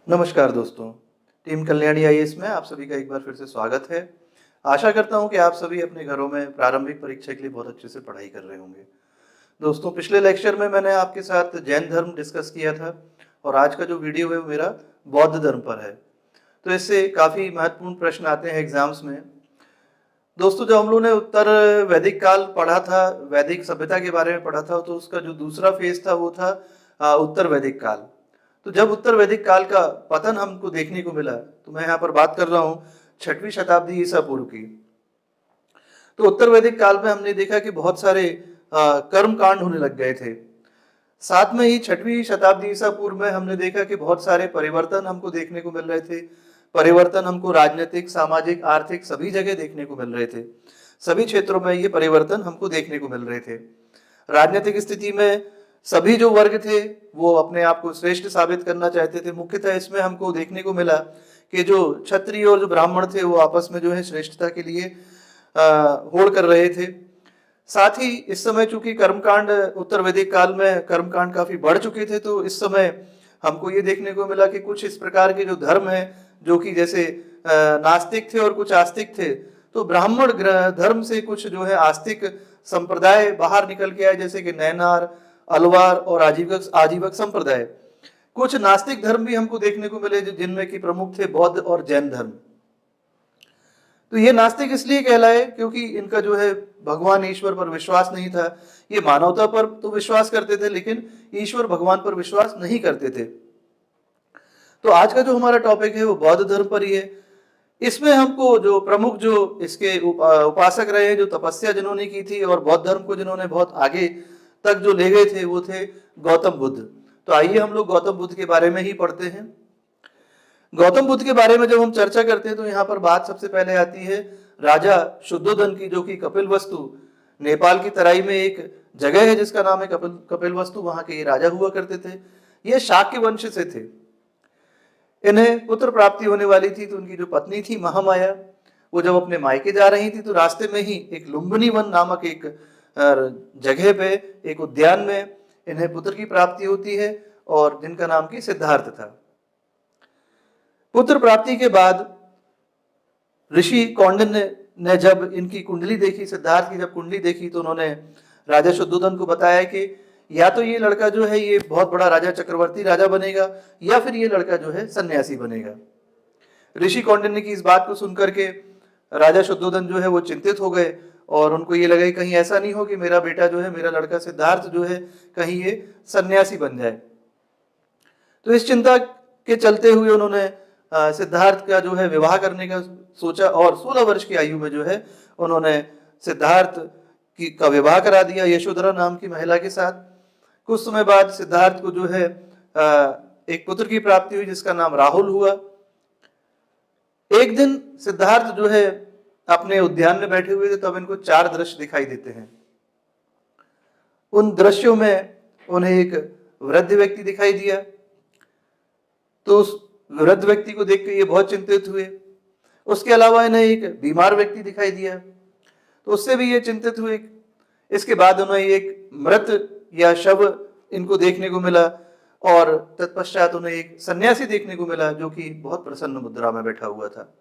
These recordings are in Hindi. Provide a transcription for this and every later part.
नमस्कार दोस्तों, टीम कल्याणी आईएएस में आप सभी का एक बार फिर से स्वागत है। आशा करता हूं कि आप सभी अपने घरों में प्रारंभिक परीक्षा के लिए बहुत अच्छे से पढ़ाई कर रहे होंगे। दोस्तों, पिछले लेक्चर में मैंने आपके साथ जैन धर्म डिस्कस किया था और आज का जो वीडियो है वो मेरा बौद्ध धर्म पर है। तो इससे काफ़ी महत्वपूर्ण प्रश्न आते हैं एग्जाम्स में। दोस्तों, जब हम लोगों ने उत्तर वैदिक काल पढ़ा था, वैदिक सभ्यता के बारे में पढ़ा था, तो उसका जो दूसरा फेज था वो था उत्तर वैदिक काल। तो जब उत्तर वैदिक काल का पतन हमको देखने को मिला, तो मैं यहाँ पर बात कर रहा हूँ 6वीं शताब्दी ईसा पूर्व की। तो उत्तर वैदिक काल में हमने देखा कि बहुत सारे कर्म कांड होने लग गए थे। साथ में ही 6वीं शताब्दी ईसा पूर्व में हमने देखा कि बहुत सारे परिवर्तन हमको देखने को मिल रहे थे। परिवर्तन हमको राजनीतिक, सामाजिक, आर्थिक सभी जगह देखने को मिल रहे थे। सभी क्षेत्रों में ये परिवर्तन हमको देखने को मिल रहे थे। राजनीतिक स्थिति में सभी जो वर्ग थे वो अपने आप को श्रेष्ठ साबित करना चाहते थे। मुख्यतः इसमें हमको देखने को मिला कि जो क्षत्रिय और जो ब्राह्मण थे वो आपस में जो है श्रेष्ठता के लिए होड़ कर रहे थे। साथ ही इस समय चूंकि कर्मकांड उत्तर वैदिक काल में कर्मकांड काफी बढ़ चुके थे, तो इस समय हमको ये देखने को मिला कि कुछ इस प्रकार के जो धर्म है जो कि जैसे नास्तिक थे और कुछ आस्तिक थे, तो ब्राह्मण धर्म से कुछ जो है आस्तिक संप्रदाय बाहर निकल के आए, जैसे कि नैनार, अलवार और आजीवक आजीवक संप्रदाय। कुछ नास्तिक धर्म भी हमको देखने को मिले जिनमें कि प्रमुख थे बौद्ध और जैन धर्म। तो ये नास्तिक इसलिए कहलाए क्योंकि इनका जो है भगवान ईश्वर पर विश्वास नहीं था। ये मानवता पर तो विश्वास करते थे लेकिन ईश्वर भगवान पर विश्वास नहीं करते थे। तो आज का जो हमारा टॉपिक है वो बौद्ध धर्म पर ही है। इसमें हमको जो प्रमुख जो इसके उपासक रहे हैं, जो तपस्या जिन्होंने की थी और बौद्ध धर्म को जिन्होंने बहुत आगे तक जो ले गए थे, वो थे गौतम बुद्ध। तो आइए हम लोग गौतम बुद्ध के बारे में ही पढ़ते हैं। गौतम बुद्ध के बारे में जब हम चर्चा करते हैं तो यहाँ पर बात सबसे पहले आती है राजा शुद्धोधन की, जो कि कपिलवस्तु, नेपाल की तराई में एक जगह है जिसका नाम है कपिलवस्तु। वहां के ये राजा हुआ करते थे। ये शाक्य वंश से थे। इन्हें पुत्र प्राप्ति होने वाली थी, तो उनकी जो पत्नी थी महामाया, वो जब अपने मायके जा रही थी तो रास्ते में ही एक लुम्बिनी वन नामक एक जगह पे, एक उद्यान में इन्हें पुत्र की प्राप्ति होती है और जिनका नाम की सिद्धार्थ था। पुत्र प्राप्ति के बाद ऋषि कौंडिन्य ने जब इनकी कुंडली देखी, सिद्धार्थ की जब कुंडली देखी, तो उन्होंने राजा शुद्धोधन को बताया कि या तो ये लड़का जो है ये बहुत बड़ा राजा, चक्रवर्ती राजा बनेगा, या फिर ये लड़का जो है सन्यासी बनेगा। ऋषि कौंडिन्य की इस बात को सुनकर के राजा शुद्धोधन जो है वो चिंतित हो गए और उनको ये लगा कहीं ऐसा नहीं हो कि मेरा बेटा जो है, मेरा लड़का सिद्धार्थ जो है, कहीं ये सन्यासी बन जाए। तो इस चिंता के चलते हुए उन्होंने सिद्धार्थ का जो है विवाह करने का सोचा और 16 वर्ष की आयु में जो है उन्होंने सिद्धार्थ का विवाह करा दिया यशोधरा नाम की महिला के साथ। कुछ समय बाद सिद्धार्थ को जो है एक पुत्र की प्राप्ति हुई जिसका नाम राहुल हुआ। एक दिन सिद्धार्थ जो है अपने उद्यान में बैठे हुए थे, तब इनको 4 दृश्य दिखाई देते हैं। उन दृश्यों में उन्हें एक वृद्ध व्यक्ति दिखाई दिया, तो उस वृद्ध व्यक्ति को देख के ये बहुत चिंतित हुए। उसके अलावा इन्हें एक बीमार व्यक्ति दिखाई दिया, तो उससे भी ये चिंतित हुए। इसके बाद उन्हें एक मृत या शव इनको देखने को मिला और तत्पश्चात उन्हें एक सन्यासी देखने को मिला जो कि बहुत प्रसन्न मुद्रा में बैठा हुआ था।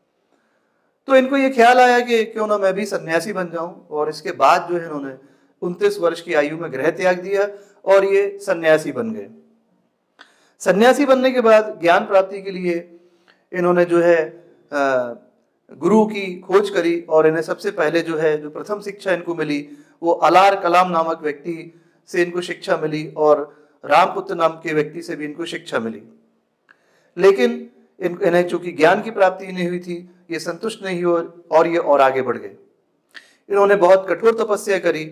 तो इनको ये ख्याल आया कि क्यों ना मैं भी सन्यासी बन जाऊं, और इसके बाद जो है इन्होंने 29 वर्ष की आयु में गृह त्याग दिया और ये सन्यासी बन गए। सन्यासी बनने के बाद ज्ञान प्राप्ति के लिए इन्होंने जो है गुरु की खोज करी और इन्हें सबसे पहले जो है जो प्रथम शिक्षा इनको मिली वो अलार कलाम नामक व्यक्ति से इनको शिक्षा मिली और रामपुत्र नाम के व्यक्ति से भी इनको शिक्षा मिली। लेकिन इन्हें चूंकि ज्ञान की प्राप्ति नहीं हुई थी, ये संतुष्ट नहीं हुए और ये और आगे बढ़ गए। इन्होंने बहुत कठोर तपस्या करी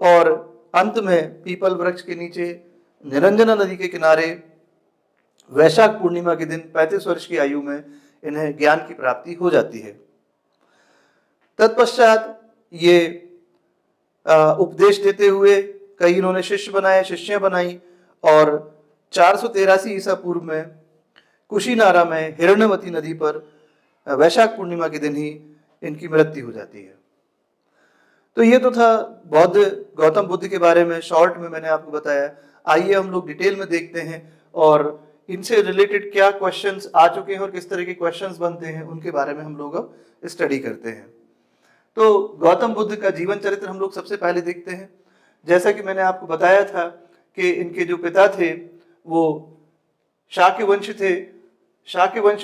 और अंत में पीपल वृक्ष के नीचे निरंजना नदी के किनारे वैशाख पूर्णिमा के दिन 35 वर्ष की आयु में इन्हें ज्ञान की प्राप्ति हो जाती है। तत्पश्चात ये उपदेश देते हुए कई इन्होंने शिष्य बनाए, शिष्यां बनाई और 483 ईसा पूर्व में कुशीनारा में हिरण्यवती नदी पर वैशाख पूर्णिमा के दिन ही इनकी मृत्यु हो जाती है। तो ये तो था बौद्ध गौतम बुद्ध के बारे में, शॉर्ट में मैंने आपको बताया। आइए हम लोग डिटेल में देखते हैं और इनसे रिलेटेड क्या क्वेश्चंस आ चुके हैं और किस तरह के क्वेश्चंस बनते हैं, उनके बारे में हम लोग अब स्टडी करते हैं। तो गौतम बुद्ध का जीवन चरित्र हम लोग सबसे पहले देखते हैं। जैसा कि मैंने आपको बताया था कि इनके जो पिता थे वो शाक्य वंश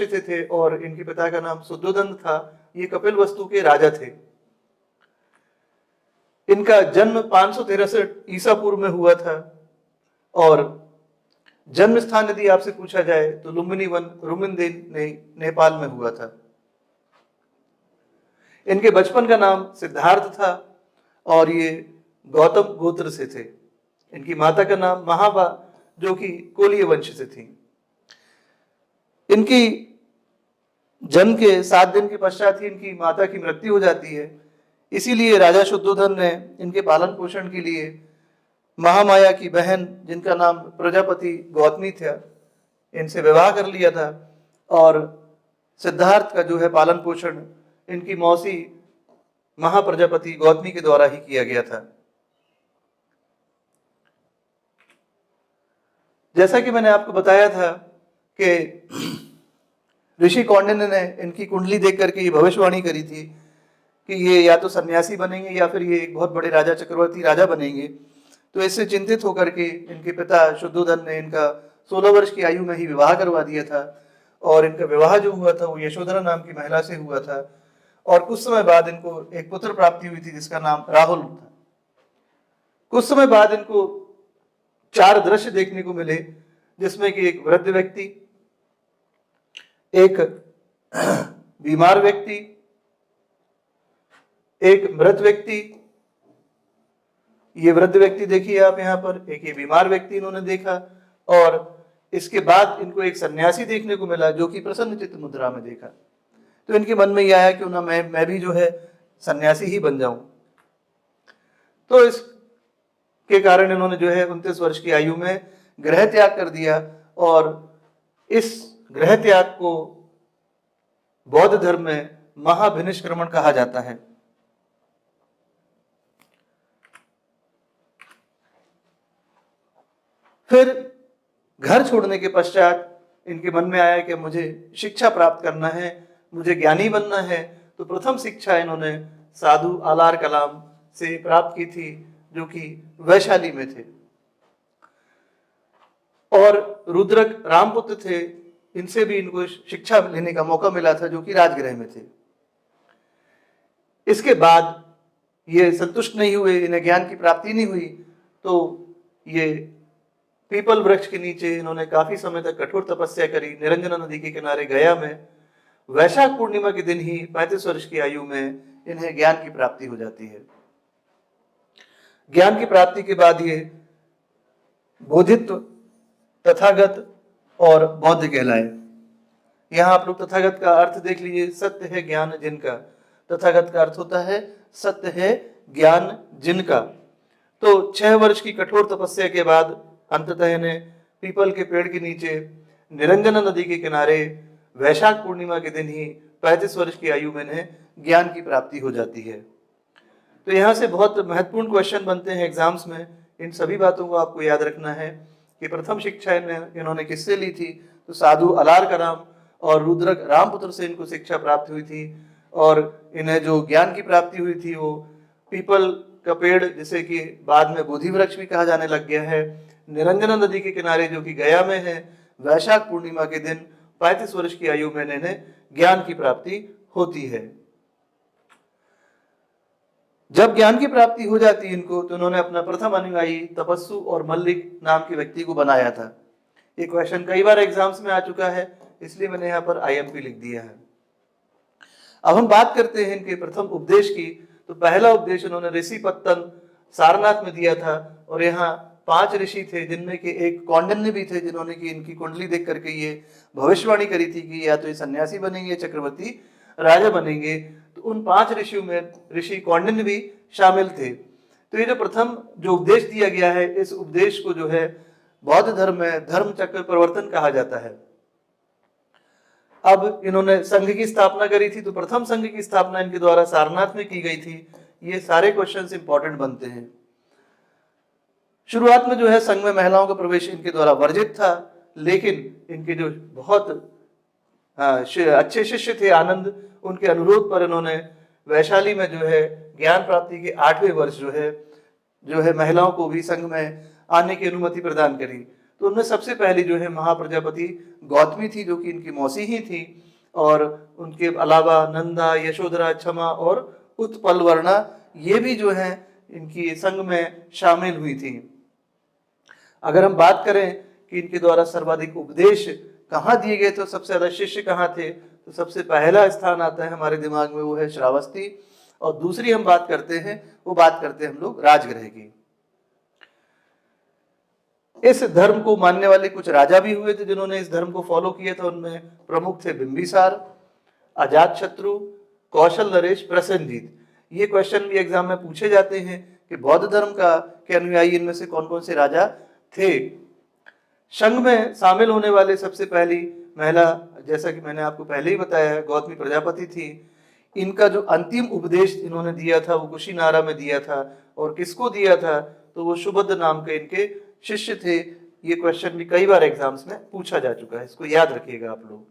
से थे और इनके पिता का नाम शुद्धोदन था। ये कपिलवस्तु के राजा थे। इनका जन्म 563 ईसा पूर्व में हुआ था और जन्म स्थान यदि आपसे पूछा जाए तो लुम्बिनी वन रुमिनदेन नेपाल में हुआ था। इनके बचपन का नाम सिद्धार्थ था और ये गौतम गोत्र से थे। इनकी माता का नाम महाबा जो कि कोलीय वंश से थी। इनकी जन्म के 7 दिन के पश्चात ही इनकी माता की मृत्यु हो जाती है। इसीलिए राजा शुद्धोधन ने इनके पालन पोषण के लिए महामाया की बहन जिनका नाम प्रजापति गौतमी था, इनसे विवाह कर लिया था और सिद्धार्थ का जो है पालन पोषण इनकी मौसी महाप्रजापति गौतमी के द्वारा ही किया गया था। जैसा कि मैंने आपको बताया था कि ऋषि कौंडिन्य ने इनकी कुंडली देख करके ये भविष्यवाणी करी थी कि ये या तो सन्यासी बनेंगे या फिर ये एक बहुत बड़े राजा चक्रवर्ती राजा बनेंगे। तो इससे चिंतित होकर के इनके पिता शुद्धोधन ने इनका 16 वर्ष की आयु में ही विवाह करवा दिया था और इनका विवाह जो हुआ था वो यशोधरा नाम की महिला से हुआ था और कुछ समय बाद इनको एक पुत्र प्राप्ति हुई थी जिसका नाम राहुल था। कुछ समय बाद इनको 4 दृश्य देखने को मिले जिसमें कि एक वृद्ध व्यक्ति, एक बीमार व्यक्ति, एक मृत व्यक्ति। ये वृद्ध व्यक्ति देखिए आप यहाँ पर, एक ये बीमार व्यक्ति इन्होंने देखा और इसके बाद इनको एक सन्यासी देखने को मिला जो कि प्रसन्नचित्त मुद्रा में देखा। तो इनके मन में यह आया क्यों ना मैं भी जो है सन्यासी ही बन जाऊं। तो इसके कारण इन्होंने जो है 29 वर्ष की आयु में गृह त्याग कर दिया और इस गृह त्याग को बौद्ध धर्म में महाभिनिष्क्रमण कहा जाता है। फिर घर छोड़ने के पश्चात इनके मन में आया कि मुझे शिक्षा प्राप्त करना है, मुझे ज्ञानी बनना है। तो प्रथम शिक्षा इन्होंने साधु आलार कलाम से प्राप्त की थी जो कि वैशाली में थे और रुद्रक रामपुत्र थे, इनसे भी इनको शिक्षा लेने का मौका मिला था जो कि राजगृह में थे। इसके बाद ये संतुष्ट नहीं हुए, इन्हें ज्ञान की प्राप्ति नहीं हुई, तो ये पीपल वृक्ष के नीचे इन्होंने काफी समय तक कठोर तपस्या करी निरंजना नदी के किनारे गया में। वैशाख पूर्णिमा के दिन ही 35 वर्ष की आयु में इन्हें ज्ञान की प्राप्ति हो जाती है। ज्ञान की प्राप्ति के बाद ये बोधित्व, तथागत और बौद्ध कहलाए। यहां आप लोग तथागत का अर्थ देख लीजिए, सत्य है ज्ञान जिनका। तथागत का अर्थ होता है सत्य है ज्ञान जिनका। तो 6 वर्ष की कठोर तपस्या के बाद अंततः इन्हें पीपल के पेड़ के नीचे निरंजना नदी के किनारे वैशाख पूर्णिमा के दिन ही 35 वर्ष की आयु में इन्हें ज्ञान की प्राप्ति हो जाती है। तो यहाँ से बहुत महत्वपूर्ण क्वेश्चन बनते हैं एग्जाम्स में। इन सभी बातों को आपको याद रखना है कि प्रथम शिक्षा इन्होंने किससे ली थी, तो साधु अलार कलाम और रुद्रक रामपुत्र से इनको शिक्षा प्राप्त हुई थी और इन्हें जो ज्ञान की प्राप्ति हुई थी वो पीपल का पेड़ जिसे कि बाद में बोधि वृक्ष भी कहा जाने लग गया है, निरंजना नदी के किनारे जो कि गया में है, वैशाख पूर्णिमा के दिन 35 वर्ष की आयु में इन्हें ज्ञान की प्राप्ति होती है। जब ज्ञान की प्राप्ति हो जाती है इनको, तो उन्होंने अपना प्रथम अनुयायी तपस्सु और मल्लिक नाम के व्यक्ति को बनाया था। ये क्वेश्चन कई बार एग्जाम्स में आ चुका है, इसलिए मैंने यहाँ पर IMP लिख दिया है। अब हम बात करते हैं इनके प्रथम उपदेश की। तो पहला उपदेश उन्होंने ऋषिपत्तन सारनाथ में दिया था और यहाँ 5 ऋषि थे जिनमें कि एक कौंडिन्य भी थे जिन्होंने कि इनकी कुंडली देख करके ये भविष्यवाणी करी थी कि या तो ये सन्यासी बनेंगे, चक्रवर्ती राजा बनेंगे। तो उन 5 ऋषियों में ऋषि कौंडिन्य भी शामिल थे। तो ये जो प्रथम जो उपदेश दिया गया है, इस उपदेश को जो है बौद्ध धर्म में धर्म चक्र प्रवर्तन कहा जाता है। अब इन्होंने संघ की स्थापना करी थी, तो प्रथम संघ की स्थापना इनके द्वारा सारनाथ में की गई थी। ये सारे क्वेश्चंस इंपॉर्टेंट बनते हैं। शुरुआत में जो है संघ में महिलाओं का प्रवेश इनके द्वारा वर्जित था, लेकिन इनके जो बहुत अच्छे शिष्य थे आनंद, उनके अनुरोध पर इन्होंने वैशाली में जो है ज्ञान प्राप्ति के 8वें वर्ष जो है महिलाओं को भी संघ में आने की अनुमति प्रदान करी। तो उनमें सबसे पहली जो है महाप्रजापति गौतमी थी, जो कि इनकी मौसी ही थी, और उनके अलावा नंदा, यशोधरा, क्षमा और उत्पलवर्णा ये भी जो है इनकी संघ में शामिल हुई थी। अगर हम बात करें कि इनके द्वारा सर्वाधिक उपदेश कहाँ दिए गए, तो सबसे ज्यादा शिष्य कहाँ थे, तो सबसे पहला स्थान आता है हमारे दिमाग में, वो है श्रावस्ती। और दूसरी हम बात करते हैं, वो बात करते हैं हम लोग राजगृह की। इस धर्म को मानने वाले कुछ राजा भी हुए थे जिन्होंने इस धर्म को फॉलो किया था। उनमें प्रमुख थे बिंबिसार, अजातशत्रु, कौशल नरेश, प्रसेनजीत। ये क्वेश्चन भी एग्जाम में पूछे जाते हैं कि बौद्ध धर्म के अनुयायी इनमें से कौन कौन से राजा थे। संघ में शामिल होने वाले सबसे पहली महिला, जैसा कि मैंने आपको पहले ही बताया, गौतमी प्रजापति थी। इनका जो अंतिम उपदेश इन्होंने दिया था वो कुशीनारा में दिया था। और किसको दिया था, तो वो सुभद्र नाम के इनके शिष्य थे। ये क्वेश्चन भी कई बार एग्जाम्स में पूछा जा चुका है, इसको याद रखिएगा आप लोग।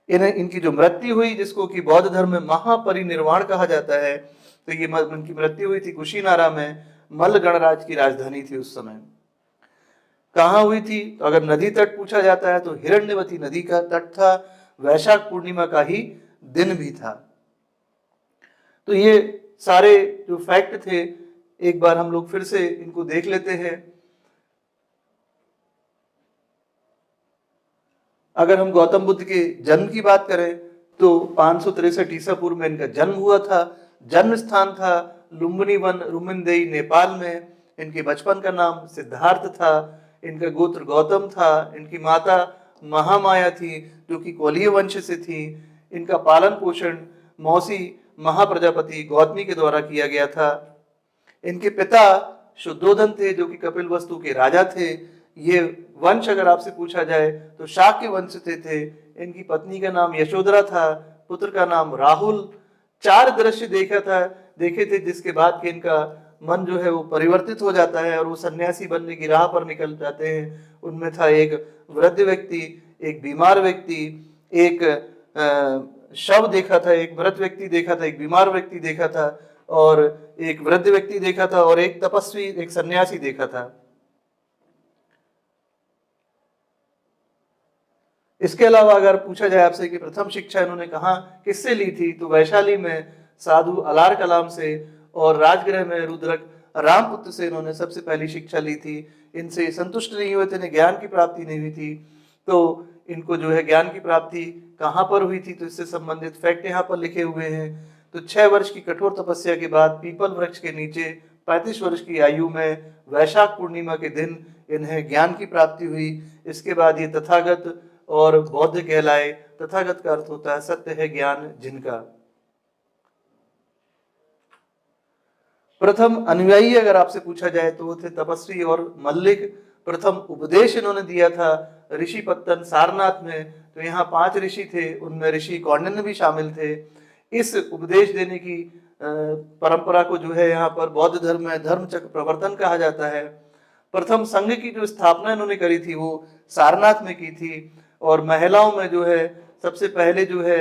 इनकी जो मृत्यु हुई, जिसको कि बौद्ध धर्म में महापरिनिर्वाण कहा जाता है, तो ये इनकी मृत्यु हुई थी कुशीनारा में। मल्ल गणराज की राजधानी थी उस समय। कहाँ हुई थी, तो अगर नदी तट पूछा जाता है तो हिरण्यवती नदी का तट था। वैशाख पूर्णिमा का ही दिन भी था। तो ये सारे जो फैक्ट थे, एक बार हम लोग फिर से इनको देख लेते हैं। अगर हम गौतम बुद्ध के जन्म की बात करें तो 563 ईसा पूर्व में इनका जन्म हुआ था। जन्म स्थान था लुम्बिनी वन, रुमिनदेई, नेपाल में। इनके बचपन का नाम सिद्धार्थ था। इनका गोत्र गौतम था। इनकी माता महामाया थी, जो कि कोलीय वंश से थी। इनका पालन पोषण मौसी महाप्रजापति गौतमी के द्वारा किया गया था। इनके पिता शुद्धोधन थे, जो कि कपिलवस्तु के राजा थे। ये वंश अगर आपसे पूछा जाए तो शाक्य वंश से थे। इनकी पत्नी का नाम यशोधरा था, पुत्र का नाम राहुल। 4 दृश्य देखे थे, जिसके बाद कि इनका मन जो है वो परिवर्तित हो जाता है और वो सन्यासी बनने की राह पर निकल जाते हैं। उनमें था एक वृद्ध व्यक्ति, एक बीमार व्यक्ति, एक शव देखा था, एक मृत व्यक्ति देखा था, एक बीमार व्यक्ति देखा था, और एक वृद्ध व्यक्ति देखा था, और एक तपस्वी, एक सन्यासी देखा था। इसके अलावा अगर पूछा जाए आपसे कि प्रथम शिक्षा इन्होंने कहाँ किससे ली थी, तो वैशाली में साधु अलार कलाम से, और राजगृह में रुद्रक रामपुत्र से इन्होंने सबसे पहली शिक्षा ली थी। इनसे संतुष्ट नहीं हुए थे, इन्हें ज्ञान की प्राप्ति नहीं हुई थी। तो इनको जो है ज्ञान की प्राप्ति कहाँ पर हुई थी, तो इससे संबंधित फैक्ट यहाँ पर लिखे हुए हैं। तो 6 वर्ष की कठोर तपस्या के बाद पीपल वृक्ष के नीचे 35 वर्ष की आयु में वैशाख पूर्णिमा के दिन इन्हें ज्ञान की प्राप्ति हुई। इसके बाद ये तथागत और बौद्ध कहलाए। तथागत का अर्थ होता है सत्य है ज्ञान जिनका। प्रथम अनुयायी अगर आपसे पूछा जाए तो वो थे तपस्वी और मल्लिक। प्रथम उपदेश इन्होंने दिया था ऋषि पत्तन सारनाथ में। तो यहाँ 5 ऋषि थे, उनमें ऋषि कौंडिन्य भी शामिल थे। इस उपदेश देने की परंपरा को जो है यहाँ पर बौद्ध धर्म में धर्म चक्र प्रवर्तन कहा जाता है। प्रथम संघ की जो स्थापना इन्होंने करी थी वो सारनाथ में की थी। और महिलाओं में जो है सबसे पहले जो है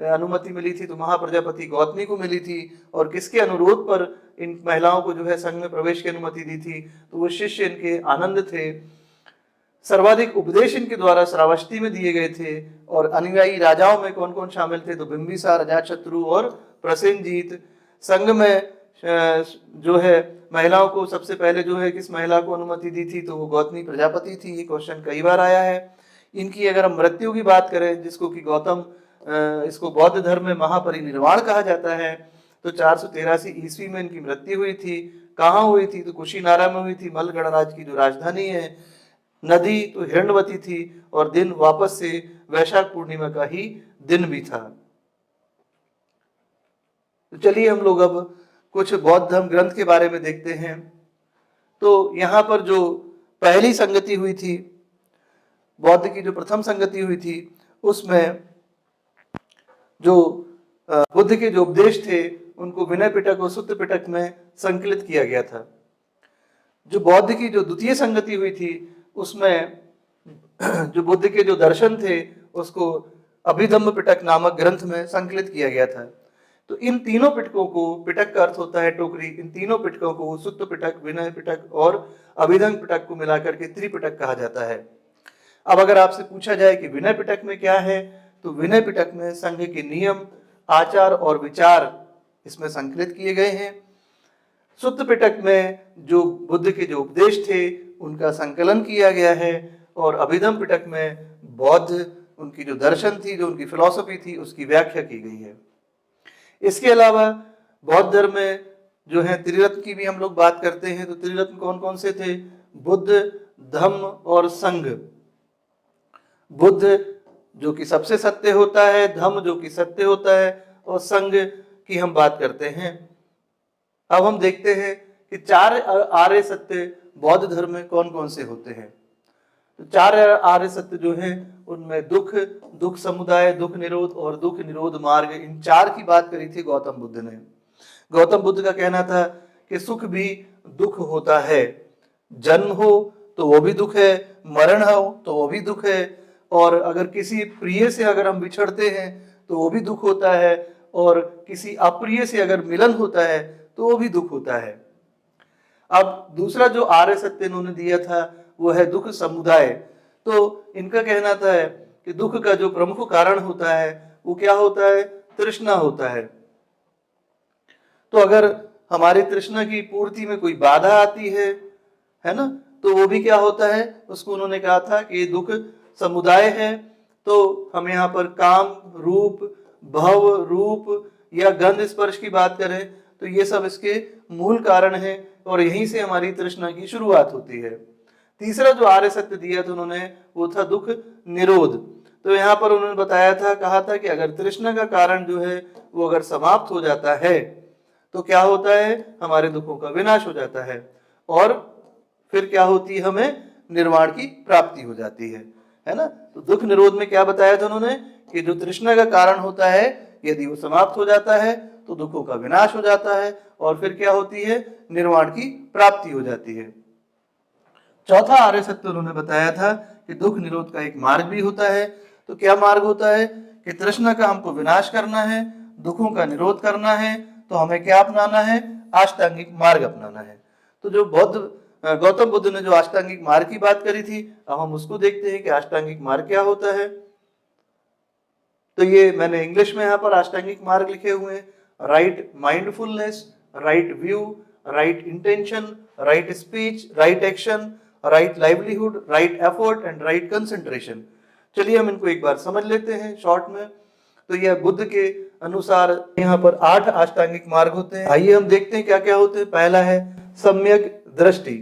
अनुमति मिली थी तो महाप्रजापति गौतमी को मिली थी। और किसके अनुरोध पर इन महिलाओं को जो है संघ में प्रवेश की अनुमति दी थी, तो वो शिष्य इनके आनंद थे। सर्वाधिक उपदेश इनके द्वारा श्रावस्ती में दिए गए थे। और अनुयायी राजाओं में कौन कौन शामिल थे, तो बिंबिसार, अजातशत्रु और प्रसेनजीत। संघ में जो है महिलाओं को सबसे पहले जो है किस महिला को अनुमति दी थी, तो वो गौतमी प्रजापति थी। ये क्वेश्चन कई बार आया है। इनकी अगर हम मृत्यु की बात करें, जिसको कि इसको बौद्ध धर्म में महापरिनिर्वाण कहा जाता है, तो 483 ईस्वी में इनकी मृत्यु हुई थी। कहाँ हुई थी, तो कुशीनारा में हुई थी, मल्ल गणराज की जो राजधानी है। नदी तो हिरण्यवती थी और दिन वापस से वैशाख पूर्णिमा का ही दिन भी था। तो चलिए हम लोग अब कुछ बौद्ध धर्म ग्रंथ के बारे में देखते हैं। तो यहाँ पर जो पहली संगति हुई थी, बौद्ध की जो प्रथम संगति हुई थी, उसमें जो बुद्ध के जो उपदेश थे उनको विनय पिटक और सुत्त पिटक में संकलित किया गया था। जो बौद्ध की जो द्वितीय संगति हुई थी उसमें जो बुद्ध के जो दर्शन थे उसको अभिधम्म पिटक नामक ग्रंथ में संकलित किया गया था। तो इन तीनों पिटकों को, पिटक का अर्थ होता है टोकरी, इन तीनों पिटकों को सुत्त पिटक, विनय पिटक और अभिधम्म पिटक को मिलाकर के त्रिपिटक कहा जाता है। अब अगर आपसे पूछा जाए कि विनय पिटक में क्या है, तो विनय पिटक में संघ के नियम, आचार और विचार इसमें संकलित किए गए हैं। सुत्त पिटक में जो बुद्ध के जो उपदेश थे उनका संकलन किया गया है, और अभिधम्म पिटक में बौद्ध उनकी जो दर्शन थी, जो उनकी फिलॉसफी थी, उसकी व्याख्या की गई है। इसके अलावा बौद्ध धर्म में जो है त्रिरत्न की भी हम लोग बात करते हैं। तो त्रिरत्न कौन कौन से थे? बुद्ध, धम्म और संघ। बुद्ध जो कि सबसे सत्य होता है, धम्म जो कि सत्य होता है, और संघ की हम बात करते हैं। अब हम देखते हैं कि 4 आर्य सत्य बौद्ध धर्म में कौन कौन से होते हैं। तो 4 आर्य सत्य जो हैं उनमें दुख, दुख समुदाय, दुख निरोध और दुख निरोध मार्ग, इन 4 की बात करी थी गौतम बुद्ध ने। गौतम बुद्ध का कहना था कि सुख भी दुख होता है, जन्म हो तो वो भी दुख है, मरण हो तो वो भी दुख है, और अगर किसी प्रिय से अगर हम बिछड़ते हैं तो वो भी दुख होता है, और किसी अप्रिय से अगर मिलन होता है तो वो भी दुख होता है। अब दूसरा जो आर्य सत्य इन्होंने दिया था वो है दुख समुदाय। तो इनका कहना था कि दुख का जो प्रमुख कारण होता है वो क्या होता है? तृष्णा होता है। तो अगर हमारी तृष्णा की पूर्ति में कोई बाधा आती है ना, तो वो भी क्या होता है? उसको उन्होंने कहा था कि दुख समुदाय है। तो हम यहाँ पर काम, रूप, भव, रूप या गंध स्पर्श की बात करें तो ये सब इसके मूल कारण है, और यहीं से हमारी तृष्णा की शुरुआत होती है। तीसरा जो आर्य सत्य दिया था उन्होंने वो था दुख निरोध। तो यहाँ पर उन्होंने बताया था, कहा था कि अगर तृष्णा का कारण जो है वो अगर समाप्त हो जाता है तो क्या होता है? हमारे दुखों का विनाश हो जाता है, और फिर क्या होती है? हमें निर्वाण की प्राप्ति हो जाती है ना। तो दुख निरोध में क्या बताया था उन्होंने कि जो तृष्णा का कारण होता है यदि वो समाप्त हो जाता है तो दुखों का विनाश हो जाता है, और फिर क्या होती है? निर्वाण की प्राप्ति हो जाती है। चौथा आर्य सत्य उन्होंने बताया था कि दुख निरोध का एक मार्ग भी होता है। तो क्या मार्ग होता है? कि तृष्णा का हमको विनाश करना है, दुखों का निरोध करना है, तो हमें क्या अपनाना है? अष्टांगिक मार्ग अपनाना है। तो जो गौतम बुद्ध ने जो अष्टांगिक मार्ग की बात करी थी, अब हम उसको देखते हैं कि अष्टांगिक मार्ग क्या होता है। तो ये मैंने इंग्लिश में यहाँ पर अष्टांगिक मार्ग लिखे हुए हैं: right mindfulness, right view, right intention, right speech, right action, right livelihood, right effort and right concentration. चलिए हम इनको एक बार समझ लेते हैं शॉर्ट में। तो यह बुद्ध के अनुसार यहाँ पर 8 अष्टांगिक मार्ग होते हैं। आइए हम देखते हैं क्या क्या होते हैं। पहला है सम्यक दृष्टि।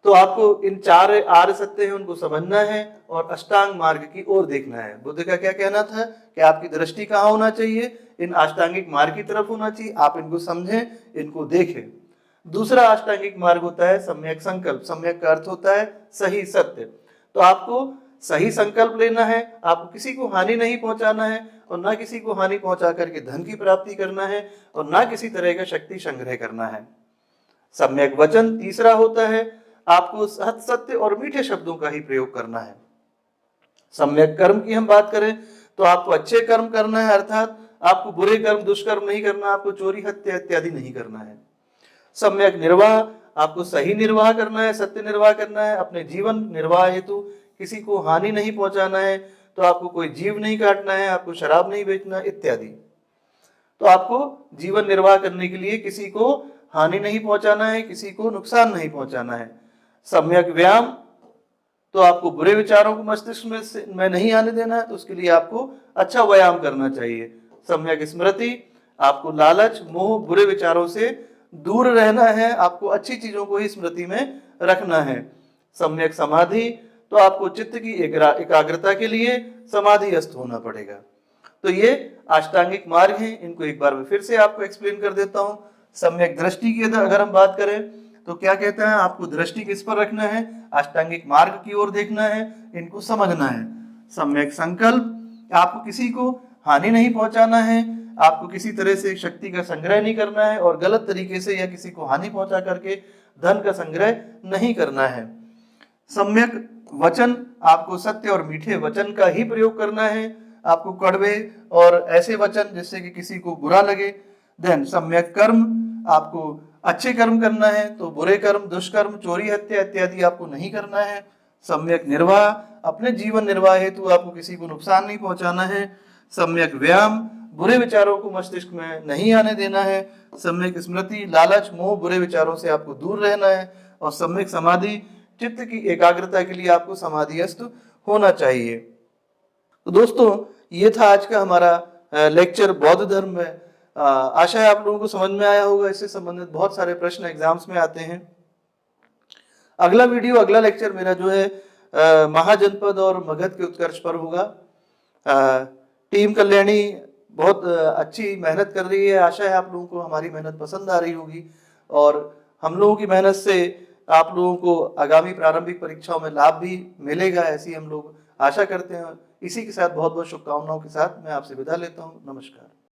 तो आपको इन 4 आर्य सत्य हैं उनको समझना है और अष्टांग मार्ग की ओर देखना है। बुद्ध का क्या कहना था कि आपकी दृष्टि कहाँ होना चाहिए? इन अष्टांगिक मार्ग की तरफ होना चाहिए। आप इनको समझें, इनको देखें। दूसरा अष्टांगिक मार्ग होता है सम्यक संकल्प। सम्यक का अर्थ होता है सही, सत्य। तो आपको सही संकल्प लेना है, आपको किसी को हानि नहीं पहुंचाना है, और ना किसी को हानि पहुंचा करके धन की प्राप्ति करना है, और ना किसी तरह का शक्ति संग्रह करना है। सम्यक वचन तीसरा होता है, आपको सत्य और मीठे शब्दों का ही प्रयोग करना है। सम्यक कर्म की हम बात करें तो आपको अच्छे कर्म करना है, अर्थात आपको बुरे कर्म, दुष्कर्म नहीं करना, आपको चोरी, हत्या इत्यादि नहीं करना है। सम्यक निर्वाह, आपको सही निर्वाह करना है, सत्य निर्वाह करना है। अपने जीवन निर्वाह हेतु किसी को हानि नहीं पहुंचाना है, तो आपको कोई जीव नहीं काटना है, आपको शराब नहीं बेचना इत्यादि। तो आपको जीवन निर्वाह करने के लिए किसी को हानि नहीं पहुंचाना है, किसी को नुकसान नहीं पहुंचाना है। सम्यक व्यायाम, तो आपको बुरे विचारों को मस्तिष्क में नहीं आने देना है, तो उसके लिए आपको अच्छा व्यायाम करना चाहिए। सम्यक स्मृति, आपको लालच, मोह, बुरे विचारों से दूर रहना है, आपको अच्छी चीजों को ही स्मृति में रखना है। सम्यक समाधि, तो आपको चित्त की एकाग्रता के लिए समाधिस्थ होना पड़ेगा। तो ये अष्टांगिक मार्ग हैं, इनको एक बार मैं फिर से आपको एक्सप्लेन कर देता हूँ। सम्यक दृष्टि की अगर हम बात करें तो क्या कहता है? आपको दृष्टि किस पर रखना है? अष्टांगिक मार्ग की ओर देखना है, इनको समझना है। सम्यक संकल्प, आपको किसी को हानि नहीं पहुंचाना है, आपको किसी तरह से शक्ति का संग्रह नहीं करना है, और गलत तरीके से या किसी को हानि पहुंचा करके धन का संग्रह नहीं करना है। सम्यक वचन, आपको सत्य और मीठे वचन का ही प्रयोग करना है। आपको कड़वे और ऐसे वचन जिससे कि किसी को बुरा लगे। देन सम्यक कर्म, आपको अच्छे कर्म करना है, तो बुरे कर्म, दुष्कर्म, चोरी, हत्या इत्यादि आपको नहीं करना है। सम्यक निर्वाह, अपने जीवन निर्वाह हेतु आपको किसी को नुकसान नहीं पहुंचाना है। सम्यक व्यायाम, बुरे विचारों को मस्तिष्क में नहीं आने देना है। सम्यक स्मृति, लालच, मोह, बुरे विचारों से आपको दूर रहना है। और सम्यक समाधि, चित्त की एकाग्रता के लिए आपको समाधिस्थ होना चाहिए। तो दोस्तों, ये था आज का हमारा लेक्चर बौद्ध धर्म में। आशा है आप लोगों को समझ में आया होगा। इससे संबंधित बहुत सारे प्रश्न एग्जाम्स में आते हैं। अगला वीडियो, अगला लेक्चर मेरा जो है महाजनपद और मगध के उत्कर्ष पर होगा। टीम कल्याणी बहुत अच्छी मेहनत कर रही है। आशा है आप लोगों को हमारी मेहनत पसंद आ रही होगी और हम लोगों की मेहनत से आप लोगों को आगामी प्रारंभिक परीक्षाओं में लाभ भी मिलेगा, ऐसी हम लोग आशा करते हैं। इसी के साथ बहुत बहुत शुभकामनाओं के साथ मैं आपसे विदा लेता हूँ। नमस्कार।